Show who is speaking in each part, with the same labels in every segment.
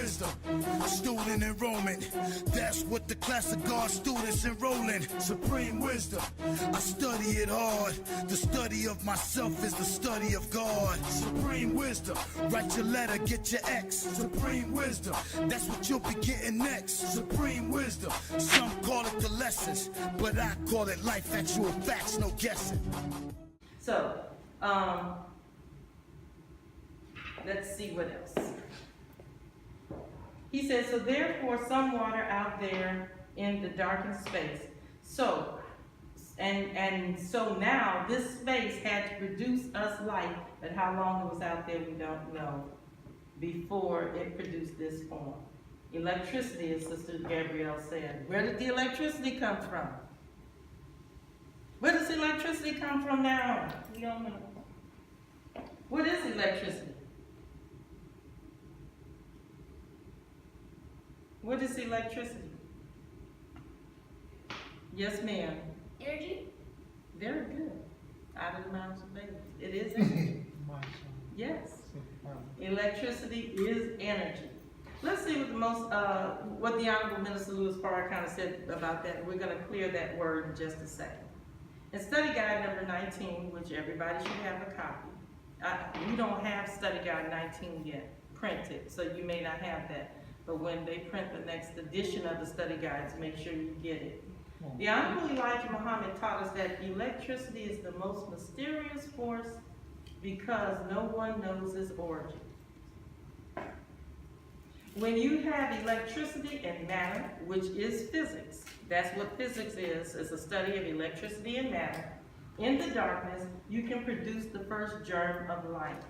Speaker 1: wisdom, student enrollment. That's what the class of God students enrolling. Supreme wisdom, I study it hard. The study of myself is the study of God. Supreme wisdom, write your letter, get your X. Supreme wisdom, that's what you'll be getting next. Supreme wisdom, some call it the lessons, but I call it life, actual facts, no guessing.
Speaker 2: So, let's see what else. He says, so therefore some water out there in the darkened space. So, and so now this space had to produce us light, but how long it was out there we don't know, before it produced this form. Electricity, as Sister Gabrielle said. Where did the electricity come from? Where does electricity come from now? We don't know. What is electricity? What is electricity? Yes, ma'am.
Speaker 3: Energy?
Speaker 2: Very good. Out of the mouths of babes. It is energy. Yes. Electricity is energy. Let's see what the Honorable Minister Louis Farr kind of said about that. We're going to clear that word in just a second. In study guide number 19, which everybody should have a copy. We don't have study guide 19 yet printed, so you may not have that. But when they print the next edition of the study guides, make sure you get it. The Honorable Elijah Muhammad taught us that electricity is the most mysterious force because no one knows its origin. When you have electricity and matter, which is physics, that's what physics is, it's a study of electricity and matter. In the darkness, you can produce the first germ of life.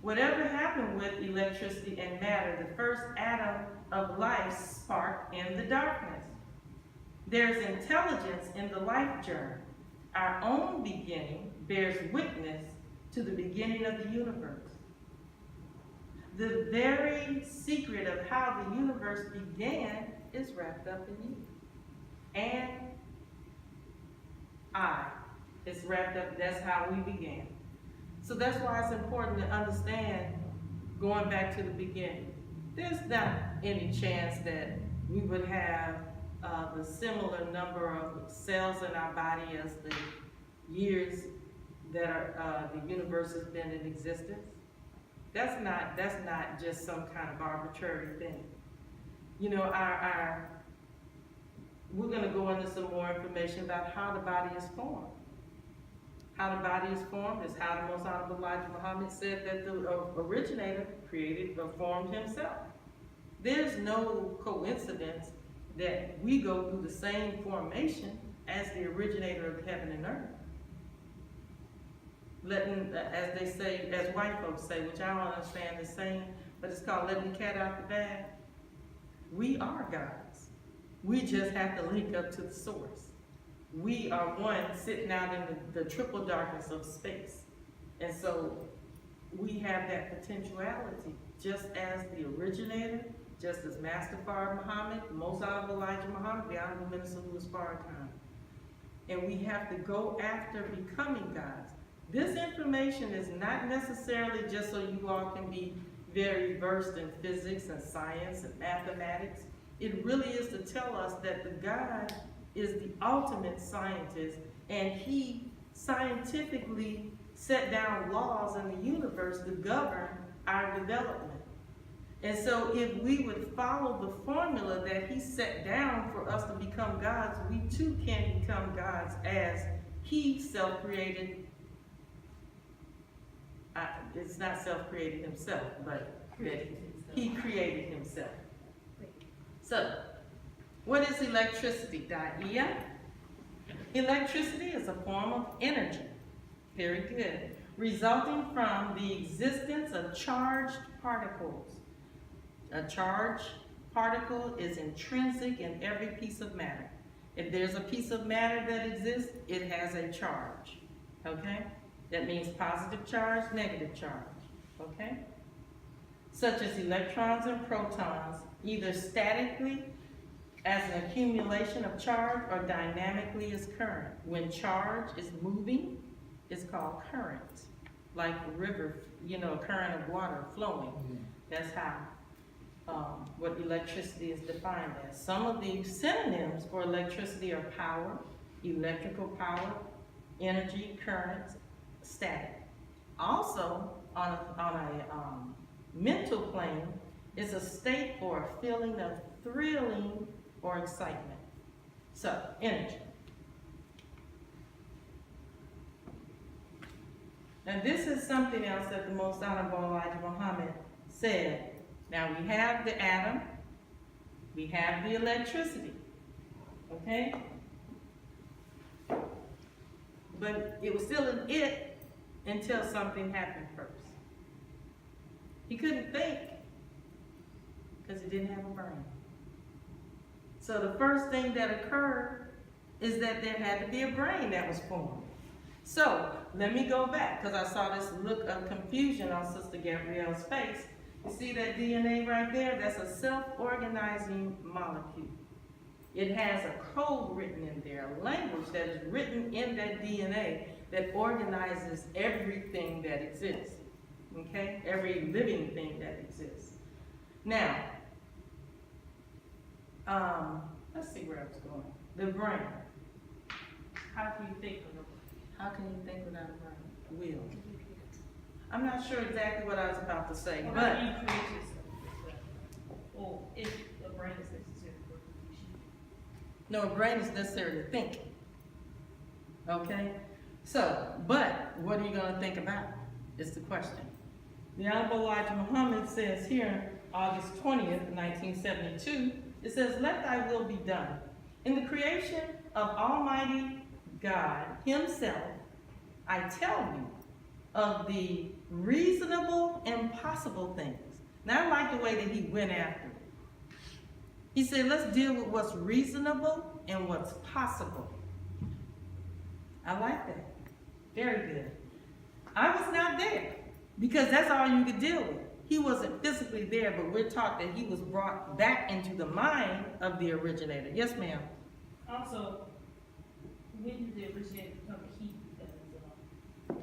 Speaker 2: Whatever happened with electricity and matter, the first atom of life sparked in the darkness. There's intelligence in the life germ. Our own beginning bears witness to the beginning of the universe. The very secret of how the universe began is wrapped up in you. And it's wrapped up, that's how we began. So that's why it's important to understand, going back to the beginning, there's not any chance that we would have the similar number of cells in our body as the years that the universe has been in existence. That's not just some kind of arbitrary thing. You know, we're going to go into some more information about how the body is formed. How the body is formed is how the Most Honorable Elijah Muhammad said that the originator created or formed himself. There's no coincidence that we go through the same formation as the originator of heaven and earth. Letting, as they say, as white folks say, which I don't understand the saying, but it's called letting the cat out the bag. We are gods. We just have to link up to the source. We are one sitting out in the triple darkness of space. And so we have that potentiality, just as the originator, just as Master Fard Muhammad, the Most Honorable Elijah Muhammad, the Honorable Minister Louis Farrakhan. And we have to go after becoming gods. This information is not necessarily just so you all can be very versed in physics and science and mathematics. It really is to tell us that the God is the ultimate scientist, and he scientifically set down laws in the universe to govern our development. And so if we would follow the formula that he set down for us to become gods, we too can become gods as he self-created. It's not self-created himself, but he created himself. So, what is electricity, Daia? Electricity is a form of energy, very good, resulting from the existence of charged particles. A charged particle is intrinsic in every piece of matter. If there's a piece of matter that exists, it has a charge, okay? That means positive charge, negative charge, okay? Such as electrons and protons, either statically as an accumulation of charge or dynamically as current. When charge is moving, it's called current. Like a river, you know, a current of water flowing. That's how. what electricity is defined as. Some of the synonyms for electricity are power, electrical power, energy, current, static. Also, on a mental plane, is a state or a feeling of thrilling or excitement. So, energy. And this is something else that the Most Honorable Elijah Muhammad said. Now we have the atom, we have the electricity, okay? But it was still an it until something happened first. He couldn't think because he didn't have a brain. So the first thing that occurred is that there had to be a brain that was formed. So let me go back because I saw this look of confusion on Sister Gabrielle's face. You see that DNA right there? That's a self-organizing molecule. It has a code written in there, a language that is written in that DNA that organizes everything that exists. Okay? Every living thing that exists. Now, let's see where I was going. The brain. How can you think without a brain? How can you think without a brain? Will. I'm not sure exactly what I was about to say,
Speaker 3: Well,
Speaker 2: but
Speaker 3: how do you create yourself? Or if the brain is necessary for creation.
Speaker 2: no, a brain is necessary to think. Okay? So, but what are you going to think about is the question. The Honorable Elijah Muhammad says here, August 20th, 1972, it says, "Let thy will be done. In the creation of Almighty God Himself, I tell you of the reasonable and possible things." Now I like the way that he went after it. He said, let's deal with what's reasonable and what's possible. I like that. Very good. I was not there because that's all you could deal with. He wasn't physically there, but we're taught that he was brought back into the mind of the originator. Yes, ma'am.
Speaker 3: Also, when did the originator become a he? Because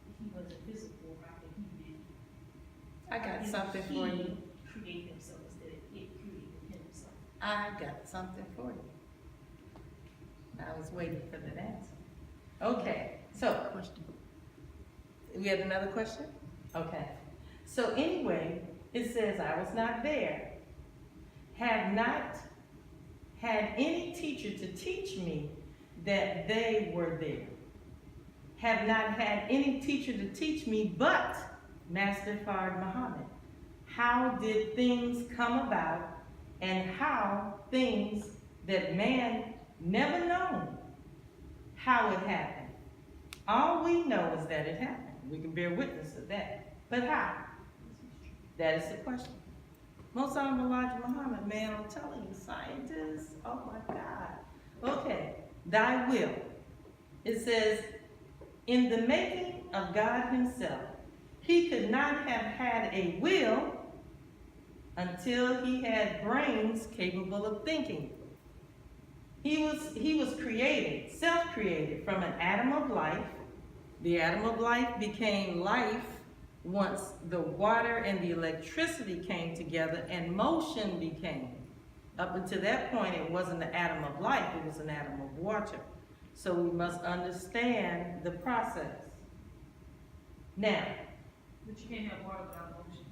Speaker 3: if he wasn't physical, how could he be?
Speaker 2: I got something for you.
Speaker 3: Create himself instead of it creating himself.
Speaker 2: I got something for you. I was waiting for that answer. Okay, so we had another question? Okay. So anyway, it says, I was not there. Have not had any teacher to teach me that they were there. Have not had any teacher to teach me but Master Fard Muhammad. How did things come about and how things that man never known how it happened. All we know is that it happened. We can bear witness to that. But how? That is the question. Most Honorable Elijah Muhammad, man, I'm telling you, scientists, oh my God. Okay, thy will. It says, in the making of God himself, he could not have had a will until he had brains capable of thinking. He was created, self-created from an atom of life. The atom of life became life once the water and the electricity came together and motion became. Up until that point, it wasn't an atom of life, it was an atom of water. So we must understand the process. Now,
Speaker 3: But you can't have water without motion.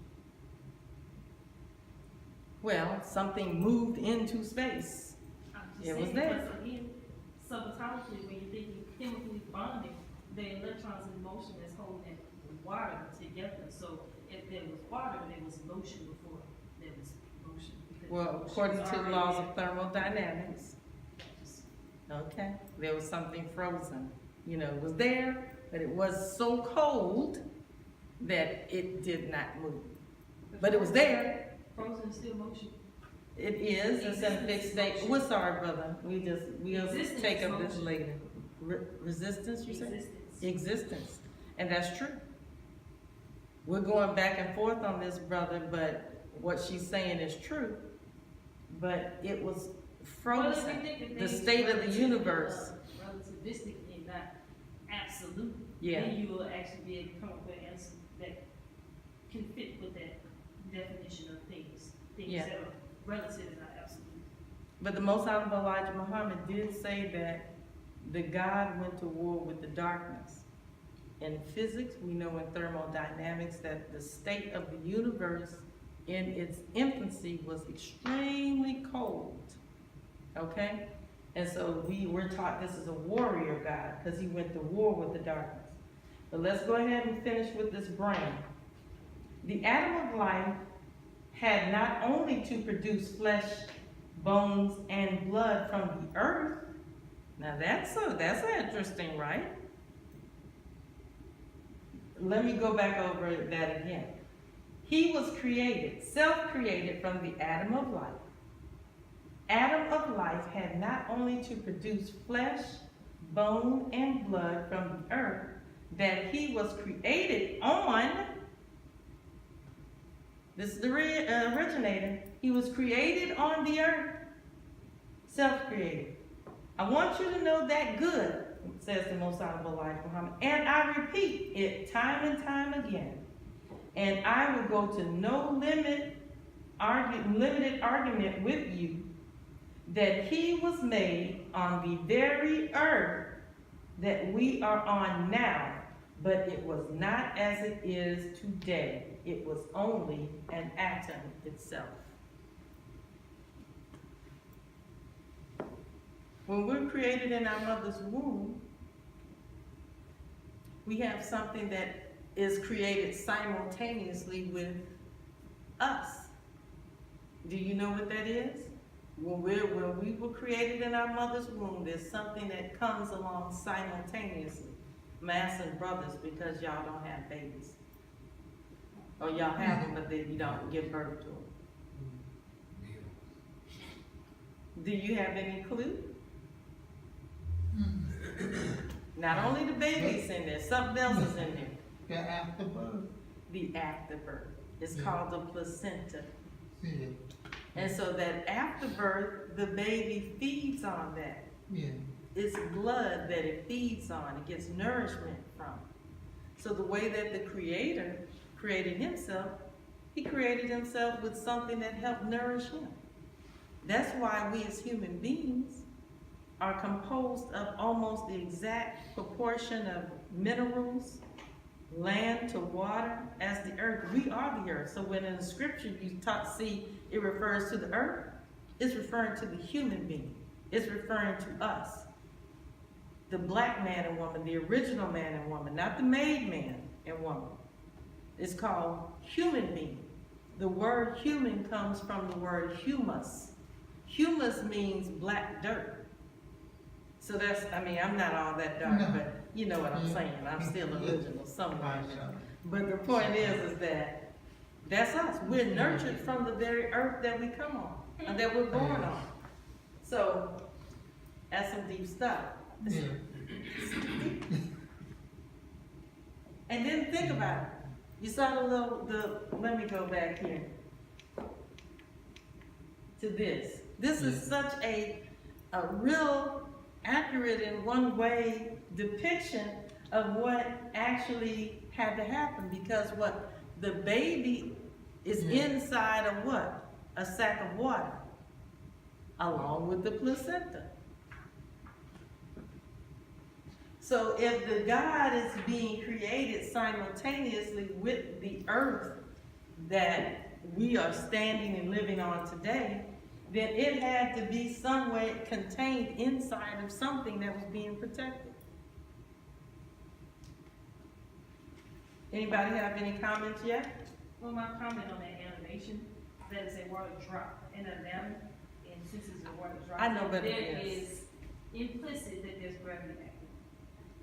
Speaker 2: well, something moved into space.
Speaker 3: I'm
Speaker 2: It
Speaker 3: just
Speaker 2: was
Speaker 3: saying,
Speaker 2: there.
Speaker 3: because again, subatomically, when you're thinking chemically bonding, the electrons in motion is holding the water together. So if there was water, there was motion before there was motion. because
Speaker 2: Well,
Speaker 3: motion
Speaker 2: according
Speaker 3: was
Speaker 2: to the
Speaker 3: already
Speaker 2: laws
Speaker 3: there.
Speaker 2: of thermodynamics, okay, there was something frozen. You know, it was there, but it was so cold that it did not move. But it was there.
Speaker 3: Frozen is still motion.
Speaker 2: It is, it's in a fixed state. We're sorry, brother. We'll
Speaker 3: Existence
Speaker 2: take
Speaker 3: is
Speaker 2: up this
Speaker 3: motion.
Speaker 2: later. Resistance, you say?
Speaker 3: Existence.
Speaker 2: Existence. And that's true. We're going back and forth on this, brother, but what she's saying is true. But it was
Speaker 3: Well, if you
Speaker 2: frozen.
Speaker 3: think of
Speaker 2: The
Speaker 3: things
Speaker 2: state of the
Speaker 3: relatively,
Speaker 2: universe.
Speaker 3: Relativistic and not absolute.
Speaker 2: Yeah.
Speaker 3: Then you will actually be able to come up with an answer that can fit with that definition of things
Speaker 2: Yeah.
Speaker 3: that are relative and not absolute.
Speaker 2: But the Most Honorable Elijah Muhammad did say that the God went to war with the darkness. In physics, we know in thermodynamics that the state of the universe in its infancy was extremely cold. Okay? And so we're taught this is a warrior God because he went to war with the darkness. But let's go ahead and finish with this brain. The atom of life had not only to produce flesh, bones, and blood from the earth. Now that's interesting, right? Let me go back over that again. He was created, self-created from the atom of life. Atom of life had not only to produce flesh, bone, and blood from the earth that he was created on. This is the originator. He was created on the earth, self-created. I want you to know that good, says the Most Honorable Elijah Muhammad. And I repeat it time and time again. And I will go to no limited argument with you that he was made on the very earth that we are on now, but it was not as it is today. It was only an atom itself. When we're created in our mother's womb, we have something that is created simultaneously with us. Do you know what that is? When we were created in our mother's womb, there's something that comes along simultaneously. I'm asking brothers because y'all don't have babies. Or y'all have them, but then you don't give birth to them. Do you have any clue? Not only the baby's in there, something else is in there.
Speaker 4: The afterbirth.
Speaker 2: The afterbirth. It's called the placenta.
Speaker 4: Yeah.
Speaker 2: And so that afterbirth, the baby feeds on that.
Speaker 4: Yeah.
Speaker 2: It's blood that it feeds on. It gets nourishment from. So the way that the Creator created himself, he created himself with something that helped nourish him. That's why we as human beings are composed of almost the exact proportion of minerals, land to water, as the earth. We are the earth. So when in the scripture you see it refers to the earth, it's referring to the human being. It's referring to us. The black man and woman, the original man and woman, not the made man and woman. It's called human being. The word human comes from the word humus. Humus means black dirt. So that's, I'm not all that dark, but you know what I'm saying. I'm still original somewhere. But the point is that that's us. We're nurtured from the very earth that we come on, and that we're born on. So, that's some deep stuff.
Speaker 4: Yeah.
Speaker 2: And then think about it. You saw let me go back here to this. This is such a real accurate in one way depiction of what actually had to happen, because what the baby is inside of what? A sack of water, along with the placenta. So if the God is being created simultaneously with the earth that we are standing and living on today, then it had to be somewhere contained inside of something that was being protected. Anybody have any comments yet?
Speaker 3: Well, my comment on that animation, that is a water drop in a lamp, and since it's a water drop,
Speaker 2: I know, but
Speaker 3: there
Speaker 2: it
Speaker 3: is implicit that there's gravity active.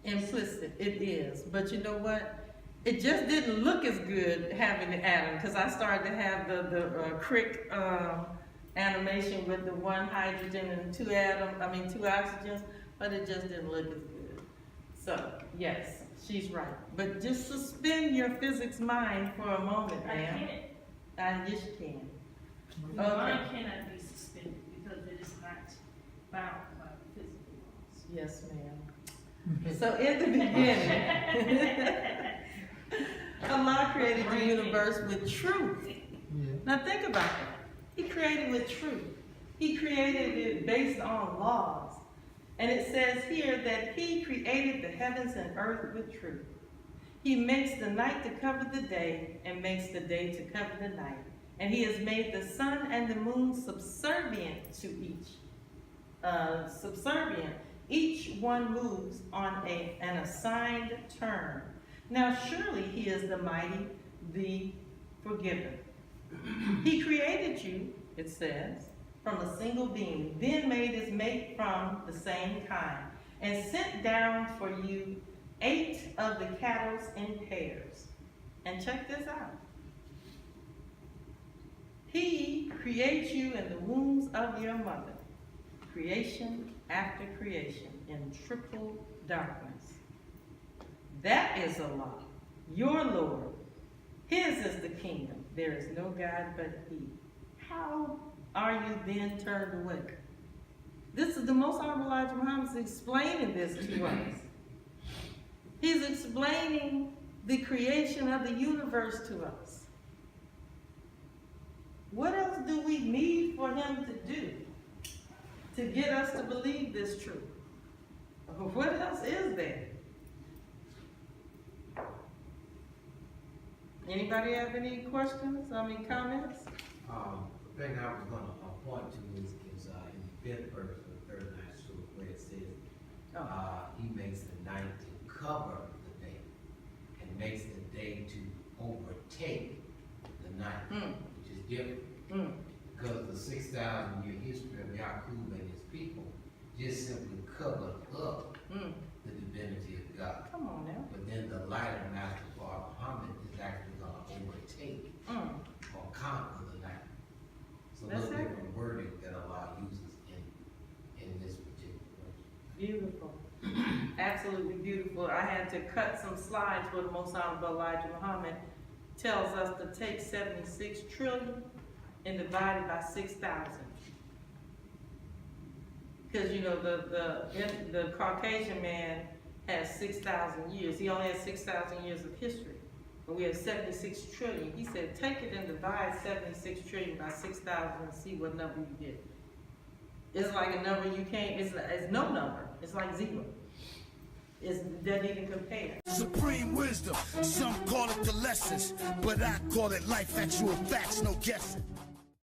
Speaker 2: Implicit, it is. But you know what? It just didn't look as good having the atom, because I started to have the crick animation with the one hydrogen and two oxygens, but it just didn't look as good. So, yes, she's right. But just suspend your physics mind for a moment, ma'am.
Speaker 3: I can't.
Speaker 2: Yes, you can.
Speaker 3: The mind cannot be suspended because it is not bound by the physical laws.
Speaker 2: Yes, ma'am. So in the beginning, Allah created the universe with truth. Now think about that. He created with truth. He created it based on laws. And it says here that he created the heavens and earth with truth. He makes the night to cover the day and makes the day to cover the night. And he has made the sun and the moon subservient to each. Each one moves on an assigned turn. Now surely he is the mighty, the forgiver. He created you, it says, from a single being, then made his mate from the same kind, and sent down for you 8 of the cattle in pairs. And check this out. He creates you in the wombs of your mother, creation after creation, in triple darkness. That is Allah, your Lord. His is the kingdom. There is no God but he. How are you then turned away? This is the Most Honorable Elijah Muhammad explaining this to us. He's explaining the creation of the universe to us. What else do we need for him to do to get us to believe this truth? What else is there? Anybody have any questions? Comments?
Speaker 4: The thing I was going to point to is in the 5th verse of the 39th surah, where it says, he makes the night to cover the day and makes the day to overtake the night, which is different. Because the 6,000 year history of Yaqub and his people just simply covered up the divinity of God.
Speaker 2: Come on now.
Speaker 4: But then the light of Master Muhammad is actually going to overtake or conquer the night. It's a little different wording that Allah uses in this particular verse.
Speaker 2: Beautiful. Absolutely beautiful. I had to cut some slides where the Most Honorable Elijah Muhammad tells us to take 76 trillion and divide it by 6,000. Because you know the Caucasian man has 6,000 years. He only has 6,000 years of history. But we have 76 trillion. He said, take it and divide 76 trillion by 6,000 and see what number you get. It's like a number you can't, it's no number. It's like zero. It doesn't even compare.
Speaker 1: Supreme wisdom, some call it the lessons, but I call it life, actual facts, no guessing.